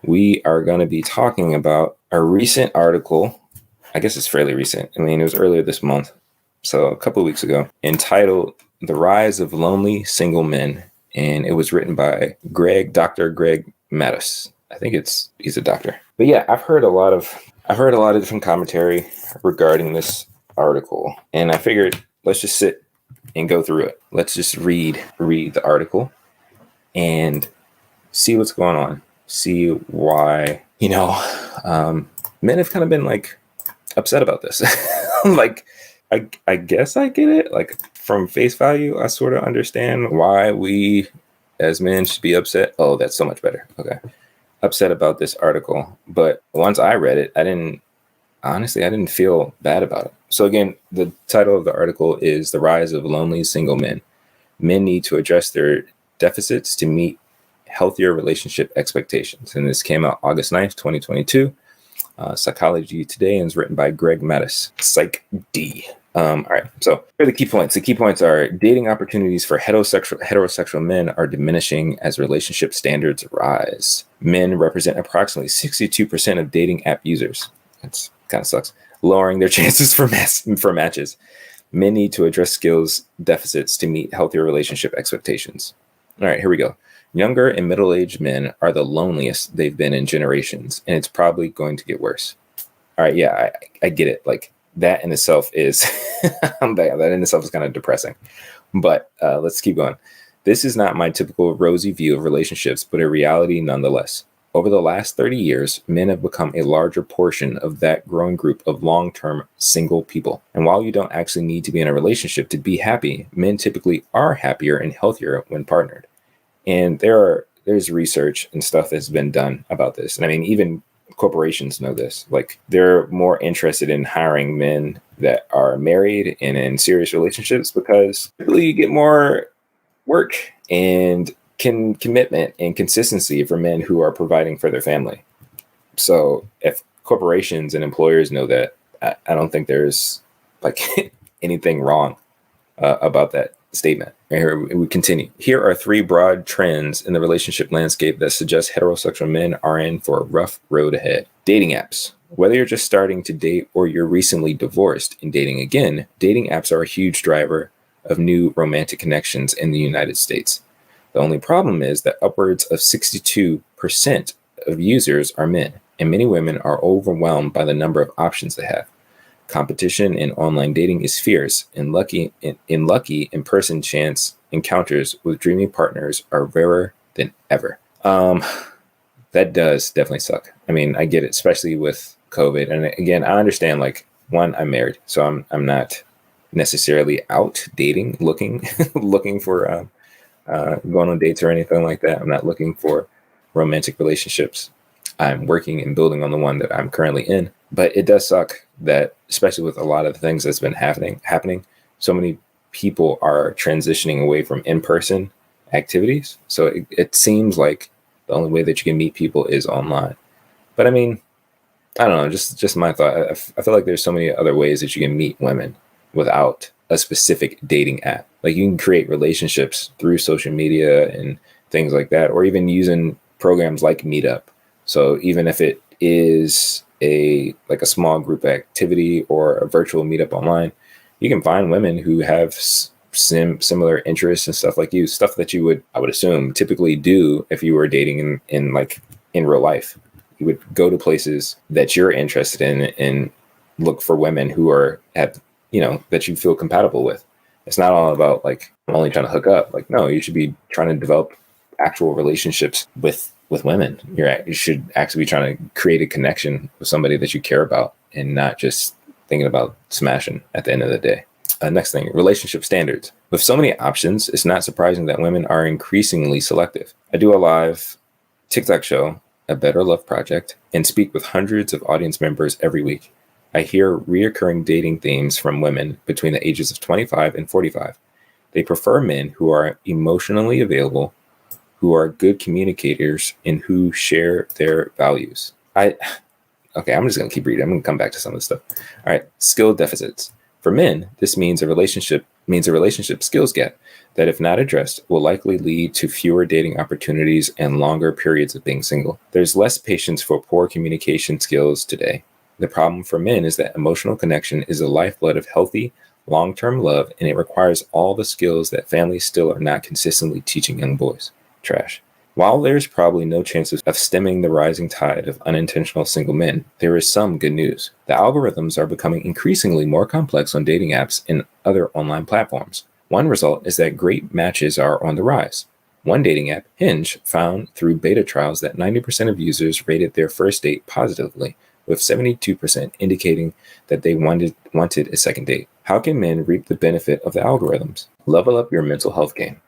we are going to be talking about a recent article. I guess it's fairly recent. I mean, it was earlier this month, so a couple of weeks ago, entitled "The Rise of Lonely Single Men," and it was written by Dr. Greg Mattis. I think he's a doctor. But yeah, I've heard a lot of different commentary regarding this article, and I figured let's just sit and go through it. Let's just read the article and see what's going on. See why, men have kind of been like upset about this. Like, I guess I get it. Like, from face value, I sort of understand why we as men should be upset. Oh, that's so much better. Okay. Upset about this article. But once I read it, I didn't feel bad about it. So again, the title of the article is "The Rise of Lonely Single Men. Men Need to Address Their Deficits to Meet Healthier Relationship Expectations." And this came out August 9th, 2022. Psychology Today, and is written by Greg Mattis, Psych D. All right, so here are the key points. The key points are: dating opportunities for heterosexual men are diminishing as relationship standards rise. Men represent approximately 62% of dating app users. That's kind of sucks. Lowering their chances for matches. Men need to address skills deficits to meet healthier relationship expectations. All right, here we go. Younger and middle-aged men are the loneliest they've been in generations, and it's probably going to get worse. All right, yeah, I get it. Like, that in itself is that in itself is kind of depressing. But let's keep going. This is not my typical rosy view of relationships, but a reality nonetheless. Over the last 30 years, men have become a larger portion of that growing group of long-term single people. And while you don't actually need to be in a relationship to be happy, men typically are happier and healthier when partnered. And there's research and stuff that's been done about this. And I mean, even corporations know this. Like, they're more interested in hiring men that are married and in serious relationships because typically you get more work and commitment and consistency for men who are providing for their family. So if corporations and employers know that, I don't think there's like anything wrong about that statement. And here we continue. Here are 3 broad trends in the relationship landscape that suggest heterosexual men are in for a rough road ahead. Dating apps. Whether you're just starting to date or you're recently divorced and dating again, dating apps are a huge driver of new romantic connections in the United States. The only problem is that upwards of 62% of users are men, and many women are overwhelmed by the number of options they have. Competition in online dating is fierce, and lucky in-person chance encounters with dreamy partners are rarer than ever. That does definitely suck. I mean, I get it, especially with COVID. And again, I understand, like, one, I'm married, so I'm not necessarily out dating, looking for going on dates or anything like that. I'm not looking for romantic relationships. I'm working and building on the one that I'm currently in. But it does suck that, especially with a lot of the things that's been happening, so many people are transitioning away from in-person activities. So it seems like the only way that you can meet people is online. But I mean, I don't know, just my thought. I feel like there's so many other ways that you can meet women without a specific dating app. Like, you can create relationships through social media and things like that, or even using programs like Meetup. So even if it is a small group activity or a virtual meetup online, you can find women who have similar interests and stuff like you, stuff that you would, I would assume, typically do if you were dating in real life. You would go to places that you're interested in and look for women who that you feel compatible with. It's not all about, like, I'm only trying to hook up. Like, no, you should be trying to develop actual relationships with women. You should actually be trying to create a connection with somebody that you care about and not just thinking about smashing at the end of the day. Next thing, relationship standards. With so many options, it's not surprising that women are increasingly selective. I do a live TikTok show, A Better Love Project, and speak with hundreds of audience members every week. I hear reoccurring dating themes from women between the ages of 25 and 45. They prefer men who are emotionally available, who are good communicators, and who share their values. I'm just going to keep reading. I'm going to come back to some of this stuff. All right. Skill deficits. For men, this means a relationship skills gap. that, if not addressed, will likely lead to fewer dating opportunities and longer periods of being single. There's less patience for poor communication skills today. The problem for men is that emotional connection is the lifeblood of healthy, long-term love, and it requires all the skills that families still are not consistently teaching young boys. Trash. While there's probably no chances of stemming the rising tide of unintentional single men, there is some good news. The algorithms are becoming increasingly more complex on dating apps and other online platforms. One result is that great matches are on the rise. One dating app, Hinge, found through beta trials that 90% of users rated their first date positively, with 72% indicating that they wanted a second date. How can men reap the benefit of the algorithms? Level up your mental health game.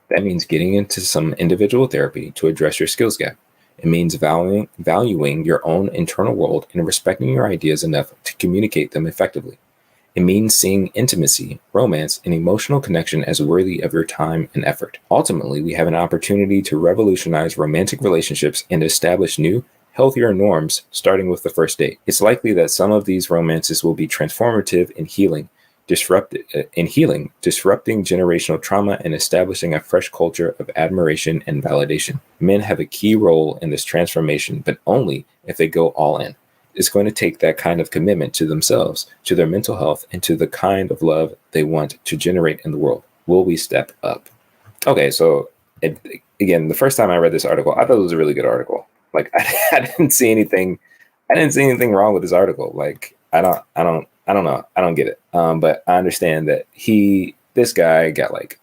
That means getting into some individual therapy to address your skills gap. It means valuing your own internal world and respecting your ideas enough to communicate them effectively. It means seeing intimacy, romance, and emotional connection as worthy of your time and effort. Ultimately, we have an opportunity to revolutionize romantic relationships and establish new, healthier norms, starting with the first date. It's likely that some of these romances will be transformative in disrupting generational trauma and establishing a fresh culture of admiration and validation. Men have a key role in this transformation, but only if they go all in. It's going to take that kind of commitment to themselves, to their mental health, and to the kind of love they want to generate in the world. Will we step up? Okay, so again, the first time I read this article, I thought it was a really good article. Like I didn't see anything wrong with this article. Like I don't know. I don't get it. But I understand that this guy got like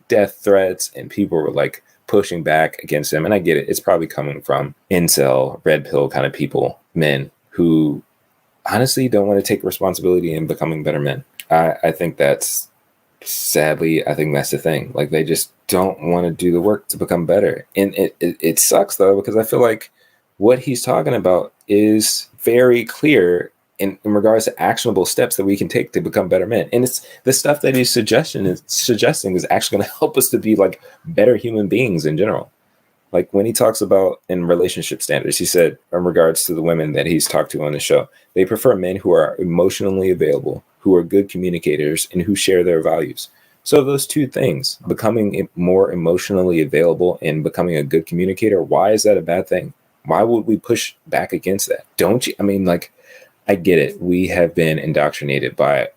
death threats and people were like pushing back against him. And I get it. It's probably coming from incel, red pill kind of people, men who honestly don't want to take responsibility in becoming better men. I think that's sadly, I think that's the thing. Like they just don't want to do the work to become better. And it sucks though, because I feel like what he's talking about is very clear in regards to actionable steps that we can take to become better men. And it's the stuff that he's suggesting is actually going to help us to be like better human beings in general. Like when he talks about in relationship standards, he said in regards to the women that he's talked to on the show, they prefer men who are emotionally available, who are good communicators, and who share their values. So those two things, becoming more emotionally available and becoming a good communicator, why is that a bad thing? Why would we push back against that? Don't you? I mean, like, I get it. We have been indoctrinated by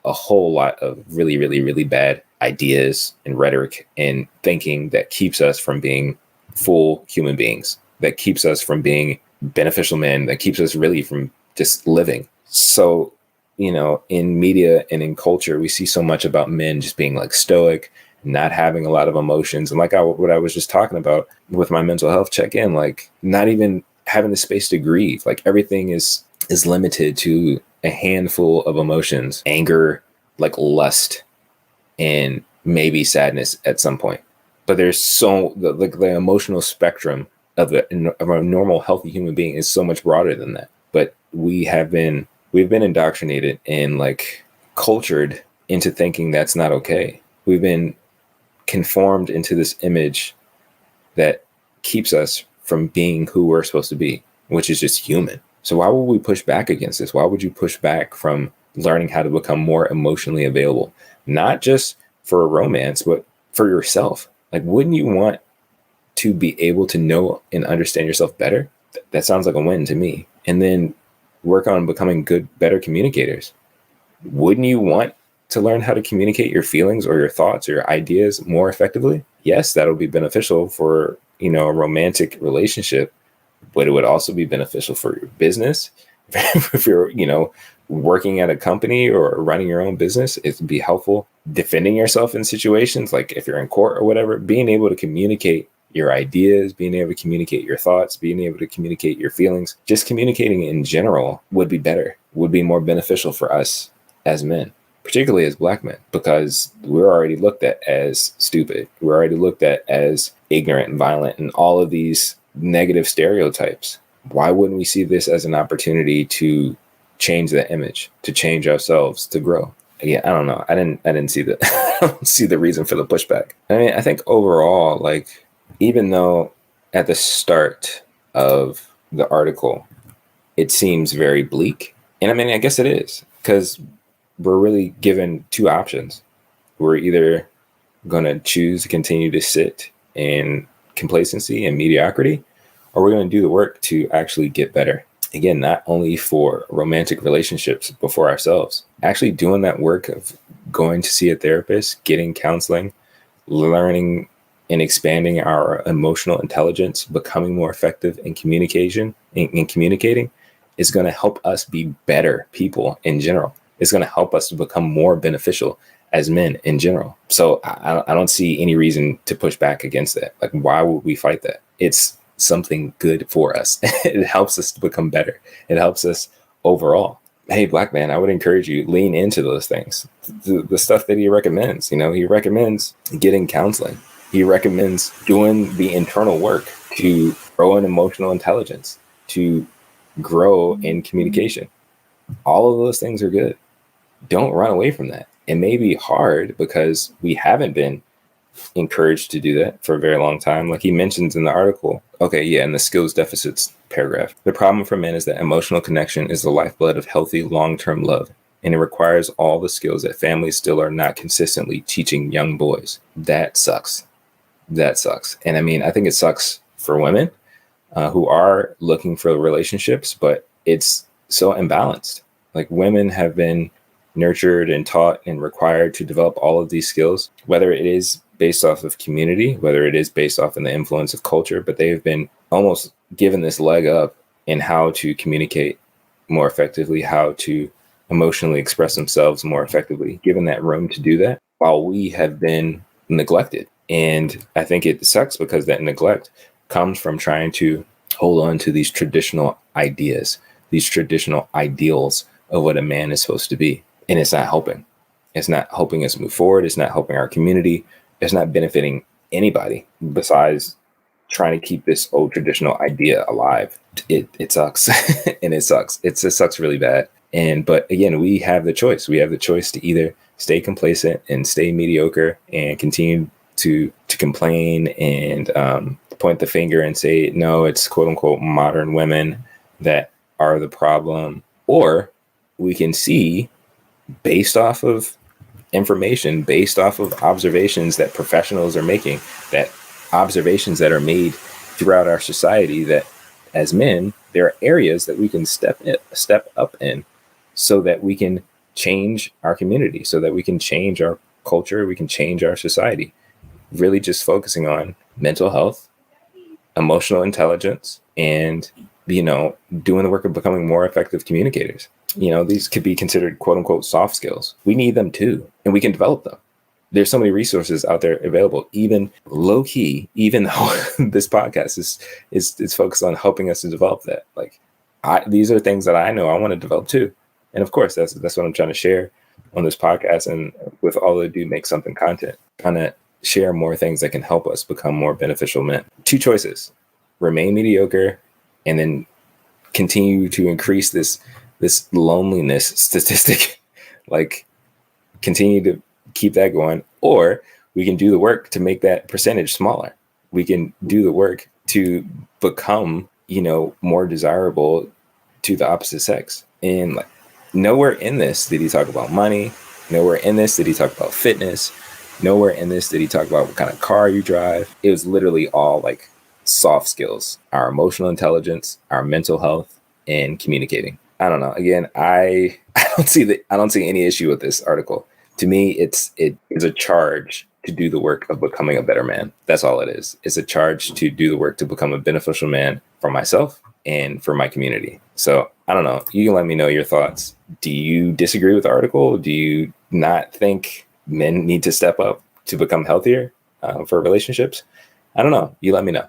a whole lot of really, really, really bad ideas and rhetoric and thinking that keeps us from being full human beings, that keeps us from being beneficial men, that keeps us really from just living. So, you know, in media and in culture, we see so much about men just being like stoic, not having a lot of emotions. And like what I was just talking about with my mental health check-in, like not even having the space to grieve. Like everything is limited to a handful of emotions, anger, like lust, and maybe sadness at some point. But there's the emotional spectrum of a normal, healthy human being is so much broader than that. But we've been indoctrinated and like cultured into thinking that's not okay. We've been conformed into this image that keeps us from being who we're supposed to be, which is just human. So why would we push back against this? Why would you push back from learning how to become more emotionally available? Not just for a romance, but for yourself. Like, wouldn't you want to be able to know and understand yourself better? That sounds like a win to me. And then work on becoming better communicators. Wouldn't you want to learn how to communicate your feelings or your thoughts or your ideas more effectively? Yes, that'll be beneficial for, a romantic relationship, but it would also be beneficial for your business. If you're, working at a company or running your own business, it would be helpful defending yourself in situations like if you're in court or whatever, being able to communicate your ideas, being able to communicate your thoughts, being able to communicate your feelings, just communicating in general would be better, would be more beneficial for us as men, particularly as Black men, because we're already looked at as stupid. We're already looked at as ignorant and violent and all of these negative stereotypes. Why wouldn't we see this as an opportunity to change that image, to change ourselves, to grow? Yeah, I don't know. I didn't see the I don't see the reason for the pushback. I mean, I think overall, like, even though at the start of the article, it seems very bleak. And I mean, I guess it is, because we're really given two options. We're either going to choose to continue to sit in complacency and mediocrity, or we're going to do the work to actually get better. Again, not only for romantic relationships, but for ourselves. Actually doing that work of going to see a therapist, getting counseling, learning and expanding our emotional intelligence, becoming more effective in communication, in communicating, is going to help us be better people in general. It's going to help us to become more beneficial as men in general. So I don't see any reason to push back against that. Like, why would we fight that? It's something good for us. It helps us to become better. It helps us overall. Hey, Black man, I would encourage you, lean into those things. The stuff that he recommends, he recommends getting counseling. He recommends doing the internal work to grow in emotional intelligence, to grow in communication. All of those things are good. Don't run away from that. It may be hard because we haven't been encouraged to do that for a very long time. Like he mentions in the article, in the skills deficits paragraph, the problem for men is that emotional connection is the lifeblood of healthy long-term love, and it requires all the skills that families still are not consistently teaching young boys. That sucks. And I mean, I think it sucks for women who are looking for relationships, but it's so imbalanced. Like women have been nurtured and taught and required to develop all of these skills, whether it is based off of community, whether it is based off in the influence of culture, but they've been almost given this leg up in how to communicate more effectively, how to emotionally express themselves more effectively, given that room to do that, while we have been neglected. And I think it sucks because that neglect comes from trying to hold on to these traditional ideas, these traditional ideals of what a man is supposed to be. And it's not helping. It's not helping us move forward. It's not helping our community. It's not benefiting anybody besides trying to keep this old traditional idea alive. It sucks. And it sucks. It sucks really bad. But again, we have the choice. We have the choice to either stay complacent and stay mediocre and continue to complain and point the finger and say, no, it's quote unquote modern women that are the problem. Or we can see, based off of information, based off of observations that professionals are making, that observations that are made throughout our society, that as men, there are areas that we can step up in so that we can change our community, so that we can change our culture, we can change our society. Really just focusing on mental health, emotional intelligence, and, doing the work of becoming more effective communicators. These could be considered quote unquote soft skills. We need them too, and we can develop them. There's so many resources out there available, even low key, even though this podcast is focused on helping us to develop that. Like these are things that I know I want to develop too. And of course, that's what I'm trying to share on this podcast. And with all I do, make something content, trying to share more things that can help us become more beneficial men. Two choices: remain mediocre and then continue to increase this loneliness statistic, like continue to keep that going, or we can do the work to make that percentage smaller. We can do the work to become, more desirable to the opposite sex. And like nowhere in this did he talk about money. Nowhere in this did he talk about fitness. Nowhere in this did he talk about what kind of car you drive. It was literally all like soft skills, our emotional intelligence, our mental health, and communicating. I don't know. Again, I don't see any issue with this article. To me, it is a charge to do the work of becoming a better man. That's all it is. It's a charge to do the work to become a beneficial man for myself and for my community. So I don't know. You can let me know your thoughts. Do you disagree with the article? Do you not think men need to step up to become healthier for relationships? I don't know. You let me know.